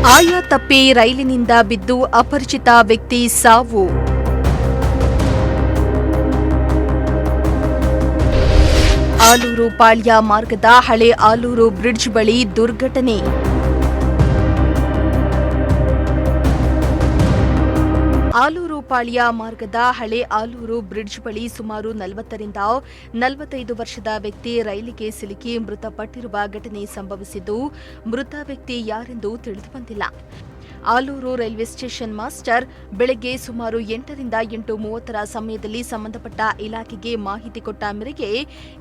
ಆಯ ತಪ್ಪಿ ರೈಲಿನಿಂದ ಬಿದ್ದು ಅಪರಿಚಿತ ವ್ಯಕ್ತಿ ಸಾವು. ಆಲೂರು ಪಾಳ್ಯ ಮಾರ್ಗದ ಹಳೆ ಆಲೂರು ಬ್ರಿಡ್ಜ್ ಬಳಿ ದುರ್ಘಟನೆ. ಆಲೂರು ಪಾಳ್ಯ ಮಾರ್ಗದ ಹಳೆ ಆಲೂರು ಬ್ರಿಡ್ಜ್ ಬಳಿ ಸುಮಾರು 40ರಿಂದ 45 ವರ್ಷದ ವ್ಯಕ್ತಿ ರೈಲಿಗೆ ಸಿಲುಕಿ ಮೃತಪಟ್ಟಿರುವ ಘಟನೆ ಸಂಭವಿಸಿದ್ದು, ಮೃತ ವ್ಯಕ್ತಿ ಯಾರೆಂದು ತಿಳಿದುಬಂದಿಲ್ಲ. ಆಲೂರು ರೈಲ್ವೆ ಸ್ಟೇಷನ್ ಮಾಸ್ಟರ್ ಬೆಳಗ್ಗೆ ಸುಮಾರು 8ರಿಂದ 8:30 ಸಮಯದಲ್ಲಿ ಸಂಬಂಧಪಟ್ಟ ಇಲಾಖೆಗೆ ಮಾಹಿತಿ ಕೊಟ್ಟ ಮೇರೆಗೆ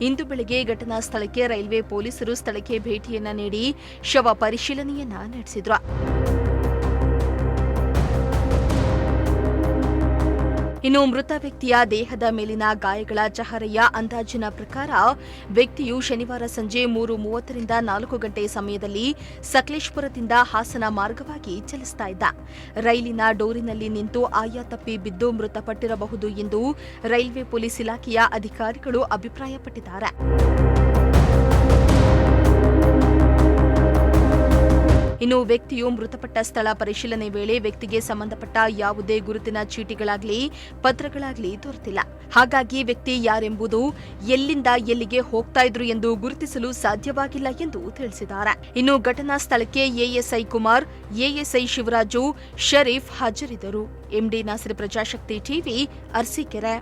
ಇಂದು ಬೆಳಗ್ಗೆ ಘಟನಾ ಸ್ಥಳಕ್ಕೆ ರೈಲ್ವೆ ಪೊಲೀಸರು ಸ್ಥಳಕ್ಕೆ ಭೇಟಿಯನ್ನ ನೀಡಿ ಶವ ಪರಿಶೀಲನೆಯನ್ನ ನಡೆಸಿದ್ರು. ಇನ್ನು ಮೃತ ವ್ಯಕ್ತಿಯ ದೇಹದ ಮೇಲಿನ ಗಾಯಗಳ ಚಹರೆಯ ಅಂದಾಜಿನ ಪ್ರಕಾರ ವ್ಯಕ್ತಿಯು ಶನಿವಾರ ಸಂಜೆ 3:30ರಿಂದ 4 ಗಂಟೆ ಸಮಯದಲ್ಲಿ ಸಕಲೇಶಪುರದಿಂದ ಹಾಸನ ಮಾರ್ಗವಾಗಿ ಚಲಿಸ್ತಾ ಇದ್ದ. ರೈಲಿನ ಡೋರಿನಲ್ಲಿ ನಿಂತು ಆಯ ತಪ್ಪಿ ಬಿದ್ದು ಮೃತಪಟ್ಟಿರಬಹುದು ಎಂದು ರೈಲ್ವೆ ಪೊಲೀಸ್ ಇಲಾಖೆಯ ಅಧಿಕಾರಿಗಳು ಅಭಿಪ್ರಾಯಪಟ್ಟಿದ್ದಾರೆ. ಇನ್ನು ವ್ಯಕ್ತಿಯು ಮೃತಪಟ್ಟ ಸ್ಥಳ ಪರಿಶೀಲನೆ ವೇಳೆ ವ್ಯಕ್ತಿಗೆ ಸಂಬಂಧಪಟ್ಟ ಯಾವುದೇ ಗುರುತಿನ ಚೀಟಿಗಳಾಗಲಿ ಪತ್ರಗಳಾಗಲಿ ದೊರೆತಿಲ್ಲ. ಹಾಗಾಗಿ ವ್ಯಕ್ತಿ ಯಾರೆಂಬುದು ಎಲ್ಲಿಂದ ಎಲ್ಲಿಗೆ ಹೋಗ್ತಾ ಇದ್ರು ಎಂದು ಗುರುತಿಸಲು ಸಾಧ್ಯವಾಗಿಲ್ಲ ಎಂದು ತಿಳಿಸಿದ್ದಾರೆ. ಇನ್ನು ಘಟನಾ ಸ್ಥಳಕ್ಕೆ ಎಎಸ್ಐ ಕುಮಾರ್, ಎಎಸ್ಐ ಶಿವರಾಜು, ಶರೀಫ್ ಹಾಜರಿದ್ದರು. MD Nasar, Prajashakti TV, Arsikere.